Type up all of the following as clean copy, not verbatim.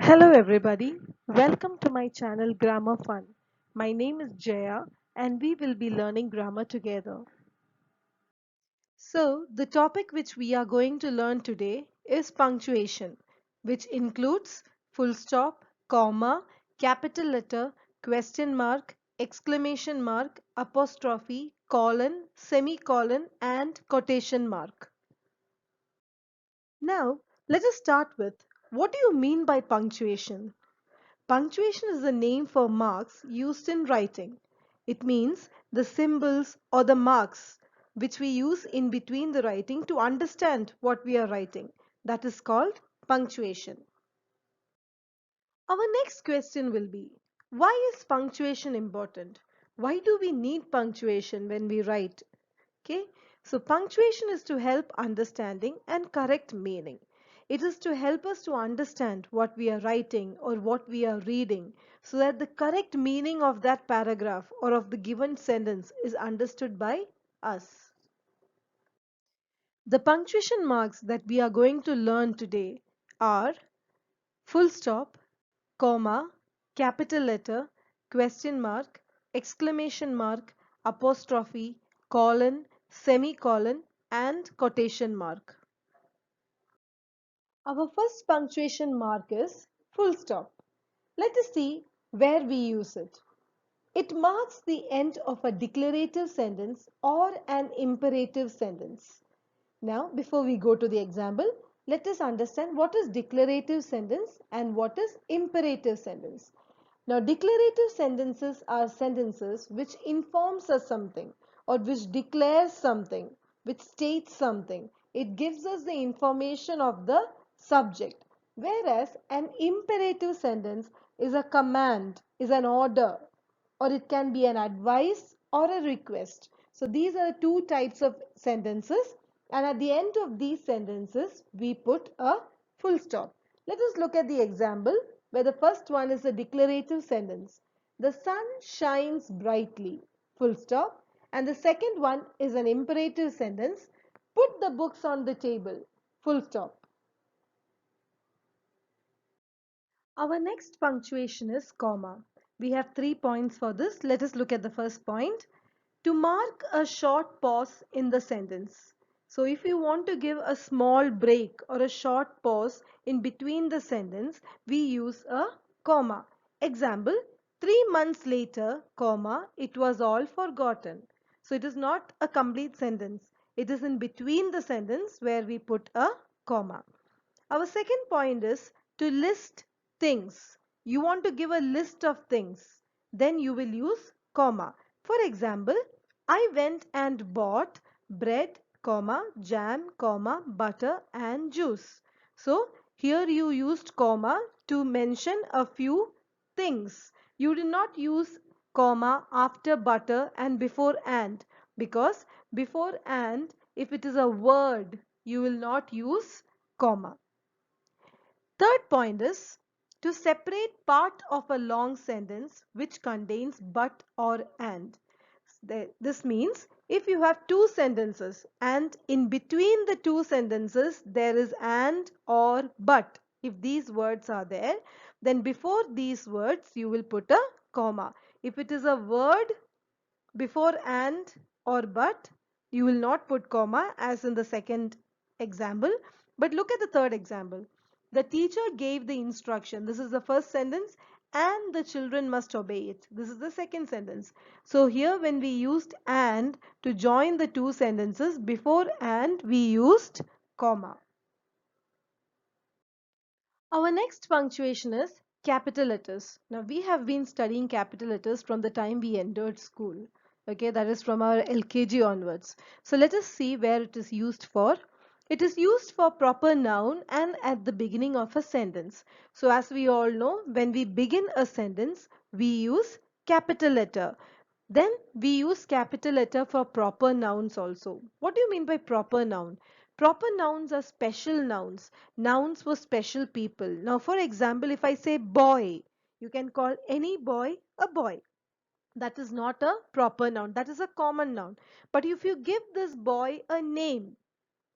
Hello everybody, welcome to my channel Grammar Fun. My name is Jaya and we will be learning grammar together. So, the topic which we are going to learn today is punctuation, which includes full stop, comma, capital letter, question mark, exclamation mark, apostrophe, colon, semicolon and quotation mark. Now, let us start with what do you mean by punctuation? Punctuation is the name for marks used in writing. It means the symbols or the marks which we use in between the writing to understand what we are writing. That is called punctuation. Our next question will be, why is punctuation important? Why do we need punctuation when we write? Okay, so punctuation is to help understanding and correct meaning. It is to help us to understand what we are writing or what we are reading so that the correct meaning of that paragraph or of the given sentence is understood by us. The punctuation marks that we are going to learn today are full stop, comma, capital letter, question mark, exclamation mark, apostrophe, colon, semicolon, and quotation mark. Our first punctuation mark is full stop. Let us see where we use it. It marks the end of a declarative sentence or an imperative sentence. Now, before we go to the example, let us understand what is declarative sentence and what is imperative sentence. Now, declarative sentences are sentences which informs us something or which declares something, which states something. It gives us the information of the subject. Whereas an imperative sentence is a command, is an order, or it can be an advice or a request. So these are the two types of sentences, and at the end of these sentences we put a full stop. Let us look at the example where the first one is a declarative sentence. The sun shines brightly, full stop. And the second one is an imperative sentence. Put the books on the table, full stop. Our next punctuation is comma. We have 3 points for this. Let us look at the first point. To mark a short pause in the sentence. So if you want to give a small break or a short pause in between the sentence, we use a comma. Example, 3 months later, comma, it was all forgotten. So it is not a complete sentence. It is in between the sentence where we put a comma. Our second point is to list things. You want to give a list of things. Then you will use comma. For example, I went and bought bread, comma, jam, comma, butter and juice. So here you used comma to mention a few things. You did not use comma after butter and before and, because before and, if it is a word, you will not use comma. Third point is to separate part of a long sentence which contains but or and. This means if you have two sentences and in between the two sentences there is and or but. If these words are there, then before these words you will put a comma. If it is a word before and or but, you will not put comma as in the second example. But look at the third example. The teacher gave the instruction. This is the first sentence, and the children must obey it. This is the second sentence. So here when we used and to join the two sentences, before and we used comma. Our next punctuation is capital letters. Now we have been studying capital letters from the time we entered school. Okay, that is from our LKG onwards. So let us see where it is used for. It is used for proper noun and at the beginning of a sentence. So as we all know, when we begin a sentence, we use capital letter. Then we use capital letter for proper nouns also. What do you mean by proper noun? Proper nouns are special nouns, nouns for special people. Now, for example, if I say boy, you can call any boy a boy. That is not a proper noun, that is a common noun. But if you give this boy a name,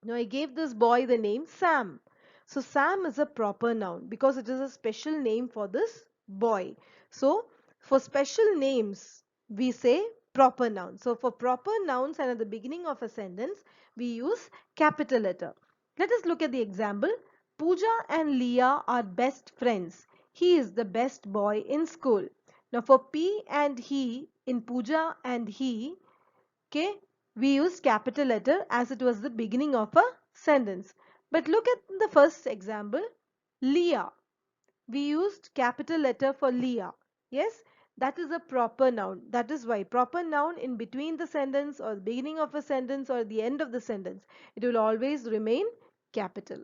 now I gave this boy the name Sam. So Sam is a proper noun because it is a special name for this boy. So for special names, we say proper noun. So for proper nouns and at the beginning of a sentence, we use capital letter. Let us look at the example. Pooja and Leah are best friends. He is the best boy in school. Now for P and he in Pooja and he, okay, we used capital letter as it was the beginning of a sentence. But look at the first example, Leah. We used capital letter for Leah. Yes, that is a proper noun. That is why proper noun in between the sentence or the beginning of a sentence or the end of the sentence, it will always remain capital.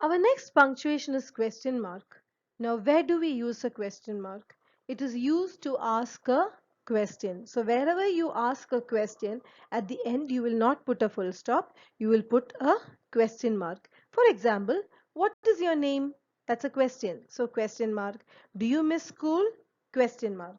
Our next punctuation is question mark. Now, where do we use a question mark? It is used to ask a question. So, wherever you ask a question, at the end you will not put a full stop, you will put a question mark. For example, what is your name? That's a question. So, question mark. Do you miss school? Question mark.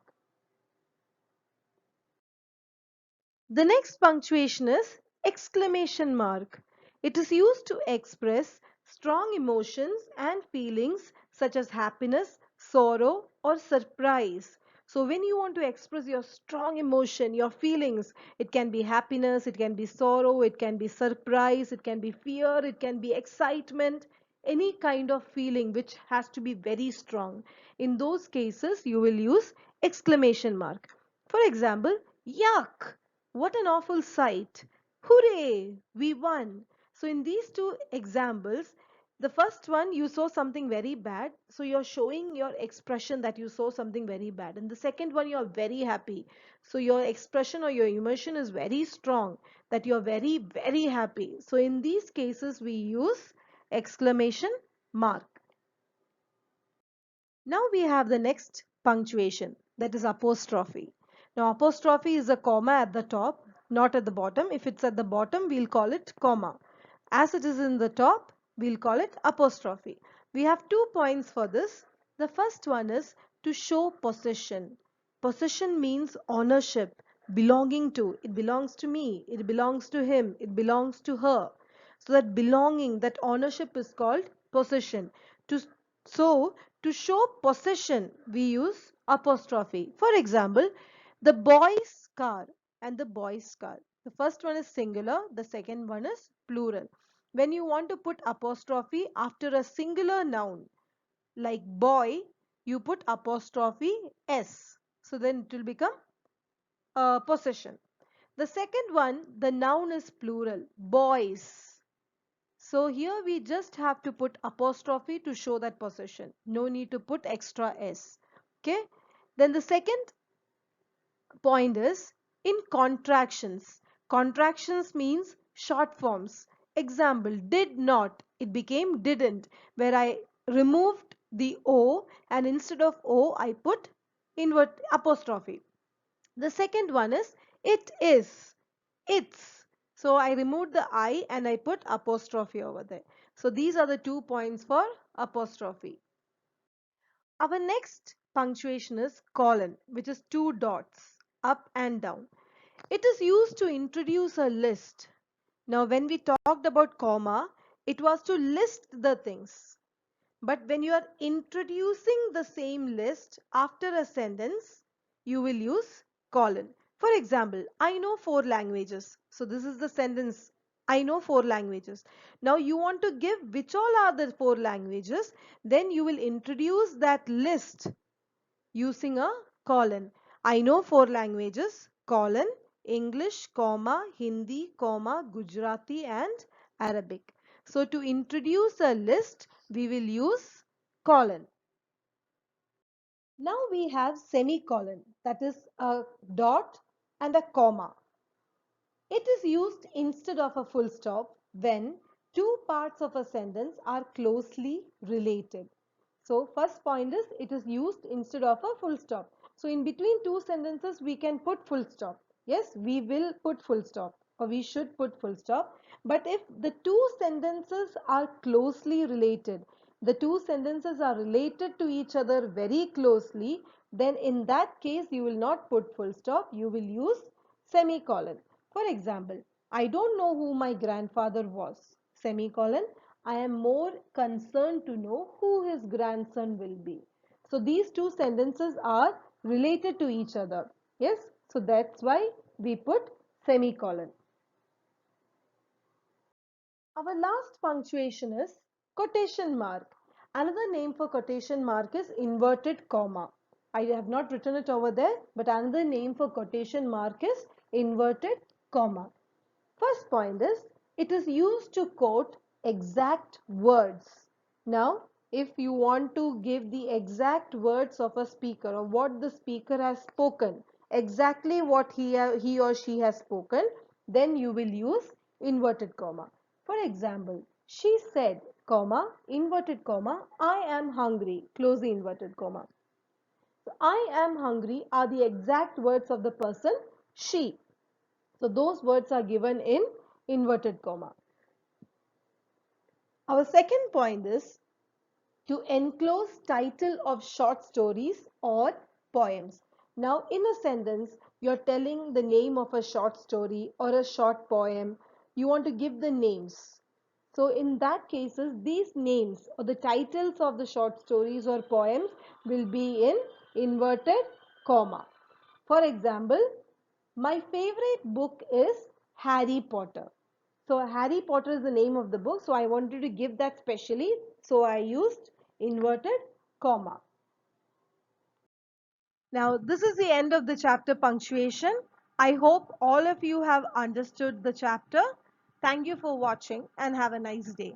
The next punctuation is exclamation mark. It is used to express strong emotions and feelings such as happiness, sorrow, or surprise. So, when you want to express your strong emotion, your feelings, it can be happiness, it can be sorrow, it can be surprise, it can be fear, it can be excitement, any kind of feeling which has to be very strong. In those cases, you will use exclamation mark. For example, yuck! What an awful sight! Hooray! We won! So, in these two examples, the first one you saw something very bad, so you're showing your expression that you saw something very bad. And the second one, you're very happy, so your expression or your emotion is very strong that you're very, very happy. So, in these cases, we use exclamation mark. Now we have the next punctuation, that is apostrophe. Now apostrophe is a comma at the top, not at the bottom. If it's at the bottom, we'll call it comma. As it is in the top, we'll call it apostrophe. We have 2 points for this. The first one is to show possession. Possession means ownership, belonging to. It belongs to me, it belongs to him, it belongs to her. So that belonging, that ownership is called possession. To so to show possession, we use apostrophe. For example, the boy's car and the boy's car. The first one is singular, the second one is plural. When you want to put apostrophe after a singular noun like boy, you put apostrophe s. So then it will become possession. The second one, the noun is plural, boys. So here we just have to put apostrophe to show that possession. No need to put extra s. Okay. Then the second point is in contractions. Contractions means short forms. Example, did not, it became didn't, where I removed the O and instead of O I put invert apostrophe. The second one is it is, it's. So I removed the I and I put apostrophe over there. So these are the 2 points for apostrophe. Our next punctuation is colon, which is two dots, up and down. It is used to introduce a list. Now when we talked about comma, it was to list the things. But when you are introducing the same list after a sentence, you will use colon. For example, I know 4 languages. So this is the sentence. I know 4 languages. Now you want to give which all are the 4 languages. Then you will introduce that list using a colon. I know 4 languages, colon, English, comma, Hindi, comma, Gujarati and Arabic. So to introduce a list, we will use colon. Now we have semicolon, that is a dot and a comma. It is used instead of a full stop when two parts of a sentence are closely related. So first point is it is used instead of a full stop. So in between two sentences we can put full stop. Yes, we will put full stop or we should put full stop. But if the two sentences are closely related, the two sentences are related to each other very closely, then in that case you will not put full stop, you will use semicolon. For example, I don't know who my grandfather was. semicolon. I am more concerned to know who his grandson will be. So these two sentences are related to each other. Yes, so that's why we put semicolon. Our last punctuation is quotation mark. Another name for quotation mark is inverted comma. I have not written it over there, but another name for quotation mark is inverted comma. First point is it is used to quote exact words. Now, if you want to give the exact words of a speaker or what the speaker has spoken, exactly what he or she has spoken, then you will use inverted comma. For example, she said, comma, inverted comma, I am hungry, close the inverted comma. So, I am hungry are the exact words of the person, she. So, those words are given in inverted comma. Our second point is to enclose title of short stories or poems. Now in a sentence, you're telling the name of a short story or a short poem. You want to give the names. So in that cases, these names or the titles of the short stories or poems will be in inverted comma. For example, my favorite book is Harry Potter. So Harry Potter is the name of the book. So I wanted to give that specially. So I used inverted comma. Now this is the end of the chapter punctuation. I hope all of you have understood the chapter. Thank you for watching and have a nice day.